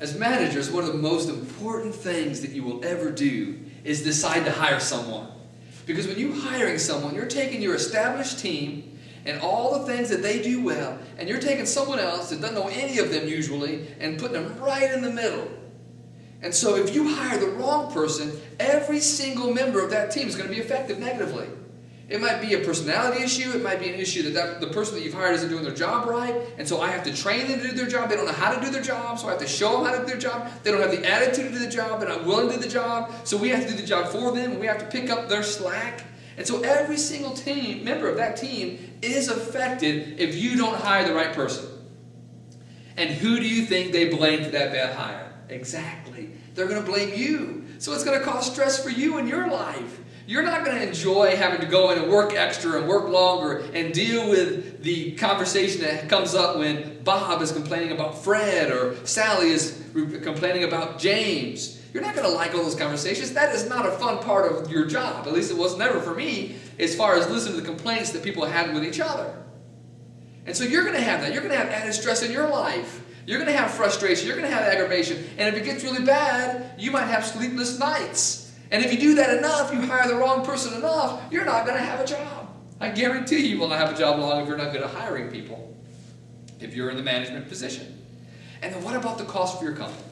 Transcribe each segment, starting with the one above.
As managers, one of the most important things that you will ever do is decide to hire someone. Because when you're hiring someone, you're taking your established team and all the things that they do well, and you're taking someone else that doesn't know any of them usually and putting them right in the middle. And so if you hire the wrong person, every single member of that team is going to be affected negatively. It might be a personality issue. It might be an issue that the person that you've hired isn't doing their job right, and so I have to train them to do their job. They don't know how to do their job, so I have to show them how to do their job. They don't have the attitude to do the job. They're not willing to do the job, so we have to do the job for them, and we have to pick up their slack. And so every single member of that team is affected if you don't hire the right person. And who do you think they blame for that bad hire? Exactly. They're going to blame you. So it's going to cause stress for you in your life. You're not going to enjoy having to go in and work extra and work longer and deal with the conversation that comes up when Bob is complaining about Fred or Sally is complaining about James. You're not going to like all those conversations. That is not a fun part of your job. At least it was never for me as far as listening to the complaints that people had with each other. And so you're going to have that. You're going to have added stress in your life. You're going to have frustration. You're going to have aggravation. And if it gets really bad, you might have sleepless nights. And if you do that enough, you hire the wrong person enough, you're not going to have a job. I guarantee you will not have a job long if you're not good at hiring people, if you're in the management position. And then what about the cost for your company?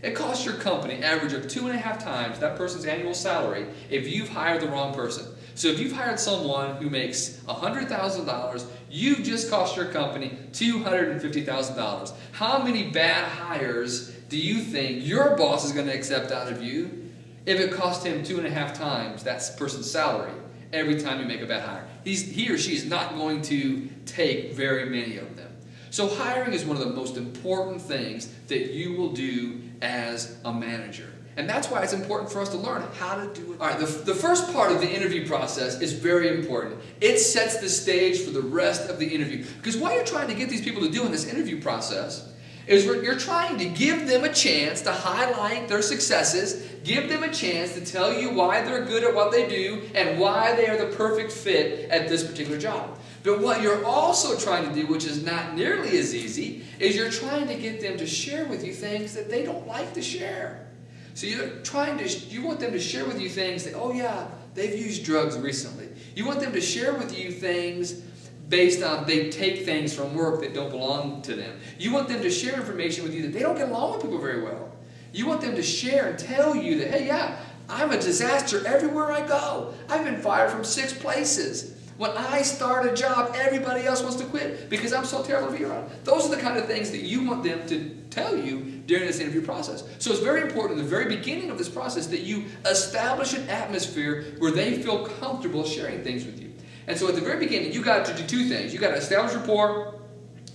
It costs your company an average of 2.5 times that person's annual salary if you've hired the wrong person. So if you've hired someone who makes $100,000, you've just cost your company $250,000. How many bad hires do you think your boss is going to accept out of you if it cost him 2.5 times that person's salary every time you make a bad hire? He or she is not going to take very many of them. So hiring is one of the most important things that you will do as a manager. And that's why it's important for us to learn how to do it. All right, the first part of the interview process is very important. It sets the stage for the rest of the interview. Because what you're trying to get these people to do in this interview process is you're trying to give them a chance to highlight their successes, give them a chance to tell you why they're good at what they do and why they are the perfect fit at this particular job. But what you're also trying to do, which is not nearly as easy, is you're trying to get them to share with you things that they don't like to share. So you want them to share with you things that, oh yeah, they've used drugs recently. You want them to share with you things based on they take things from work that don't belong to them. You want them to share information with you that they don't get along with people very well. You want them to share and tell you that, hey, yeah, I'm a disaster everywhere I go. I've been fired from 6 places. When I start a job, everybody else wants to quit because I'm so terrible to be around. Those are the kind of things that you want them to tell you during this interview process. So it's very important at the very beginning of this process that you establish an atmosphere where they feel comfortable sharing things with you. And so at the very beginning, you got to do 2 things. You got to establish rapport,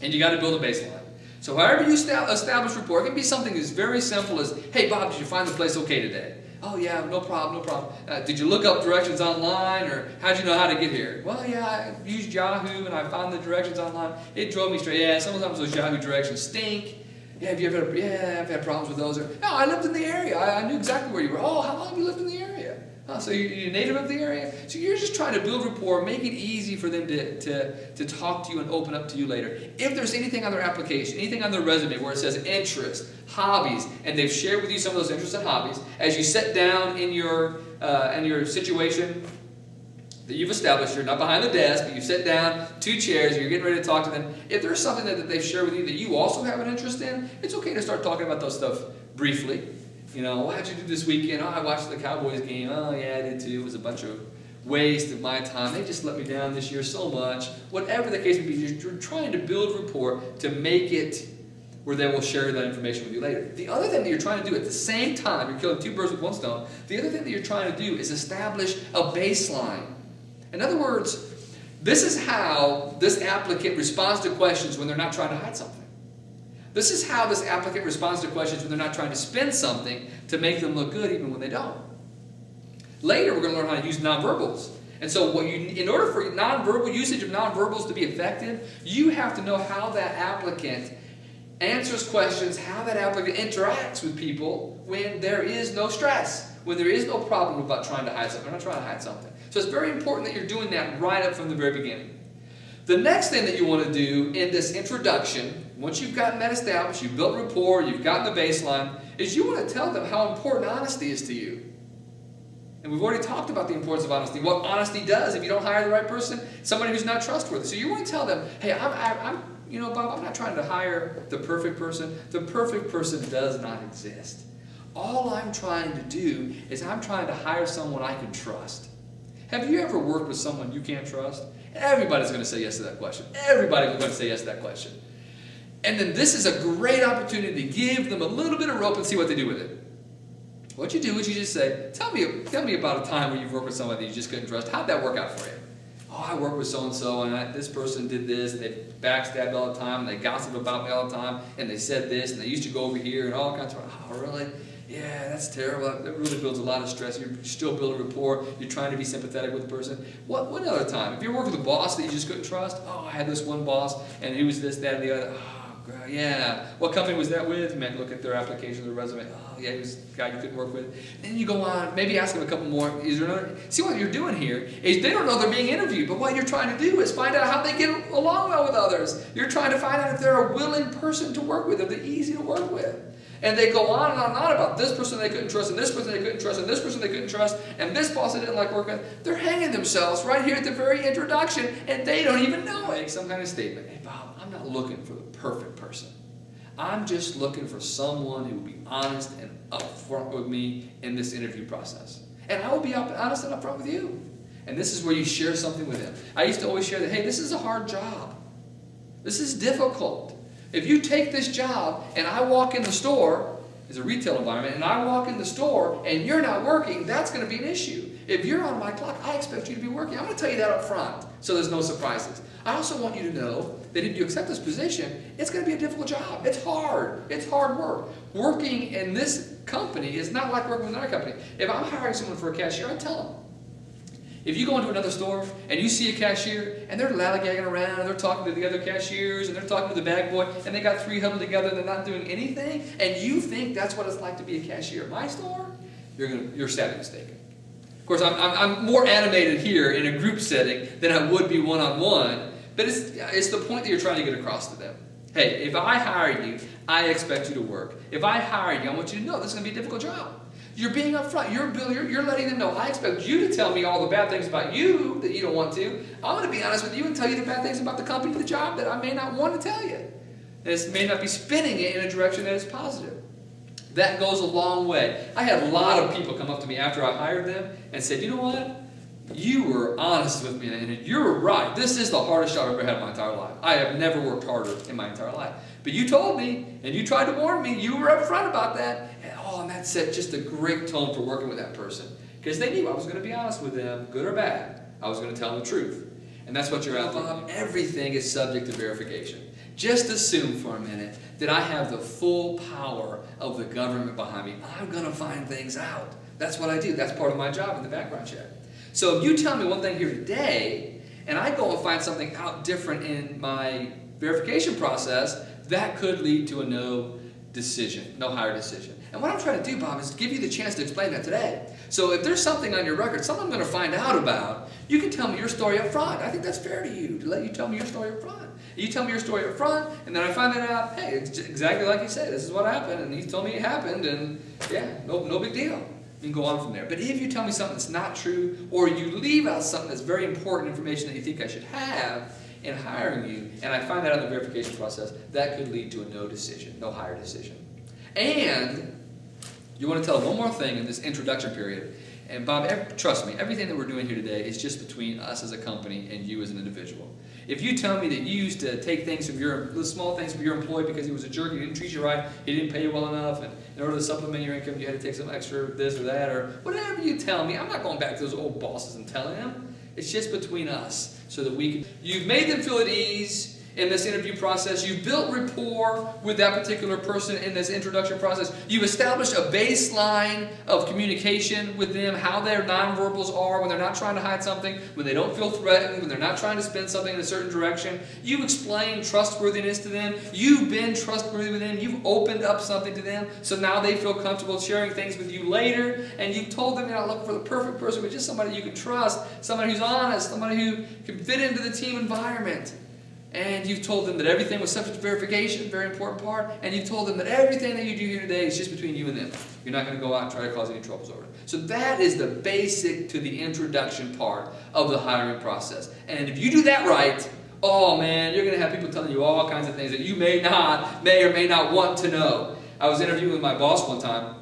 and you got to build a baseline. So however you establish rapport, it can be something as very simple as, hey Bob, did you find the place okay today? Oh yeah, no problem, no problem. Did you look up directions online, or how'd you know how to get here? Well, yeah, I used Yahoo and I found the directions online. It drove me straight. Yeah, sometimes those Yahoo directions stink. Yeah, have you ever had, yeah, I've had problems with those. Or, no, I lived in the area. I knew exactly where you were. Oh, how long have you lived in the area? Oh, so you're a native of the area? So you're just trying to build rapport, make it easy for them to talk to you and open up to you later. If there's anything on their application, anything on their resume where it says interests, hobbies, and they've shared with you some of those interests and hobbies, as you sit down in your situation that you've established, you're not behind the desk, but you sit down, 2 chairs, you're getting ready to talk to them. If there's something that they've shared with you that you also have an interest in, it's okay to start talking about those stuff briefly. You know, what did you do this weekend? Oh, I watched the Cowboys game. Oh, yeah, I did too. It was a bunch of waste of my time. They just let me down this year so much. Whatever the case may be, you're trying to build rapport to make it where they will share that information with you later. The other thing that you're trying to do at the same time, you're killing 2 birds with 1 stone, the other thing that you're trying to do is establish a baseline. In other words, this is how this applicant responds to questions when they're not trying to hide something. This is how this applicant responds to questions when they're not trying to spin something to make them look good even when they don't. Later, we're going to learn how to use nonverbals. And so in order for usage of nonverbals to be effective, you have to know how that applicant answers questions, how that applicant interacts with people when there is no stress, when there is no problem about trying to hide something. They're not trying to hide something. So it's very important that you're doing that right up from the very beginning. The next thing that you want to do in this introduction, once you've gotten that established, you've built rapport, you've gotten the baseline, is you want to tell them how important honesty is to you. And we've already talked about the importance of honesty, what honesty does if you don't hire the right person, somebody who's not trustworthy. So you want to tell them, hey, Bob, I'm not trying to hire the perfect person. The perfect person does not exist. All I'm trying to do is I'm trying to hire someone I can trust. Have you ever worked with someone you can't trust? Everybody's going to say yes to that question. Everybody's going to say yes to that question. And then this is a great opportunity to give them a little bit of rope and see what they do with it. What you do is you just say, tell me about a time where you've worked with somebody you just couldn't trust. How'd that work out for you? Oh, I worked with so-and-so, and this person did this, and they backstabbed all the time, and they gossiped about me all the time, and they said this, and they used to go over here, and all kinds of, oh, really? Yeah, that's terrible. That really builds a lot of stress. You're still building rapport. You're trying to be sympathetic with the person. What other time? If you worked with a boss that you just couldn't trust, oh, I had this one boss, and he was this, that, and the other. Oh, yeah. What company was that with? Man, look at their application, their resume. Oh, yeah, he was a guy you couldn't work with. Then you go on, maybe ask them a couple more. Is there another? See, what you're doing here is they don't know they're being interviewed, but what you're trying to do is find out how they get along well with others. You're trying to find out if they're a willing person to work with, if they're easy to work with. And they go on and on and on about this person they couldn't trust, and this person they couldn't trust, and this person they couldn't trust, and this boss they didn't like working with. They're hanging themselves right here at the very introduction, and they don't even know it. Make some kind of statement. Hey, Bob, I'm not looking for the perfect person. I'm just looking for someone who will be honest and upfront with me in this interview process. And I will be honest and upfront with you. And this is where you share something with them. I used to always share that, hey, this is a hard job. This is difficult. If you take this job and I walk in the store, it's a retail environment, and I walk in the store and you're not working, that's going to be an issue. If you're on my clock, I expect you to be working. I'm going to tell you that up front so there's no surprises. I also want you to know that if you accept this position, it's going to be a difficult job. It's hard. It's hard work. Working in this company is not like working with another company. If I'm hiring someone for a cashier, I tell them. If you go into another store and you see a cashier and they're lollygagging around and they're talking to the other cashiers and they're talking to the bag boy and they got three huddled together and they're not doing anything, and you think that's what it's like to be a cashier at my store, you're sadly mistaken. Of course, I'm more animated here in a group setting than I would be one-on-one, but it's the point that you're trying to get across to them. Hey, if I hire you, I expect you to work. If I hire you, I want you to know this is going to be a difficult job. You're being upfront. You're letting them know, I expect you to tell me all the bad things about you that you don't want to. I'm going to be honest with you and tell you the bad things about the company, the job that I may not want to tell you. This may not be spinning it in a direction that is positive. That goes a long way. I had a lot of people come up to me after I hired them and said, you know what? You were honest with me, and you're right. This is the hardest job I've ever had in my entire life. I have never worked harder in my entire life. But you told me, and you tried to warn me. You were upfront about that. And that set just a great tone for working with that person. Because they knew I was going to be honest with them, good or bad. I was going to tell them the truth. And that's what you're out there. Everything is subject to verification. Just assume for a minute that I have the full power of the government behind me. I'm going to find things out. That's what I do. That's part of my job in the background check. So if you tell me one thing here today, and I go and find something out different in my verification process, that could lead to a no decision, no hire decision. And what I'm trying to do, Bob, is give you the chance to explain that today. So if there's something on your record, something I'm going to find out about, you can tell me your story up front. I think that's fair to you, to let you tell me your story up front. You tell me your story up front, and then I find that out, hey, it's exactly like you said, this is what happened, and he told me it happened, and yeah, no big deal. You can go on from there. But if you tell me something that's not true, or you leave out something that's very important information that you think I should have in hiring you, and I find that out in the verification process, that could lead to a no decision, no hire decision. And you want to tell one more thing in this introduction period. And Bob, trust me, everything that we're doing here today is just between us as a company and you as an individual. If you tell me that you used to take things from the small things from your employee because he was a jerk, he didn't treat you right, he didn't pay you well enough, and in order to supplement your income, you had to take some extra this or that, or whatever you tell me, I'm not going back to those old bosses and telling them. It's just between us so that we can. You've made them feel at ease. in this interview process. You've built rapport with that particular person in this introduction process. You've established a baseline of communication with them, how their nonverbals are when they're not trying to hide something, when they don't feel threatened, when they're not trying to spin something in a certain direction. You've explained trustworthiness to them. You've been trustworthy with them. You've opened up something to them, so now they feel comfortable sharing things with you later. And you've told them you're not looking for the perfect person, but just somebody you can trust, somebody who's honest, somebody who can fit into the team environment. And you've told them that everything was subject to verification, very important part. And you've told them that everything that you do here today is just between you and them. You're not going to go out and try to cause any troubles over it. So that is the basic to the introduction part of the hiring process. And if you do that right, oh man, you're going to have people telling you all kinds of things that you may or may not want to know. I was interviewing with my boss one time,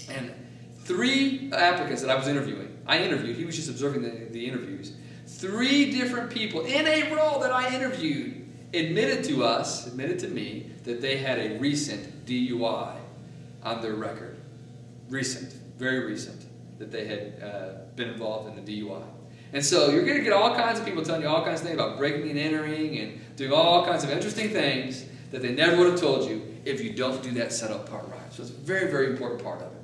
and 3 applicants that I was interviewing, I interviewed, he was just observing the interviews. 3 different people in a role that I interviewed admitted to me, that they had a recent DUI on their record. Recent, very recent, that they had been involved in the DUI. And so you're going to get all kinds of people telling you all kinds of things about breaking and entering and doing all kinds of interesting things that they never would have told you if you don't do that setup part right. So it's a very, very important part of it.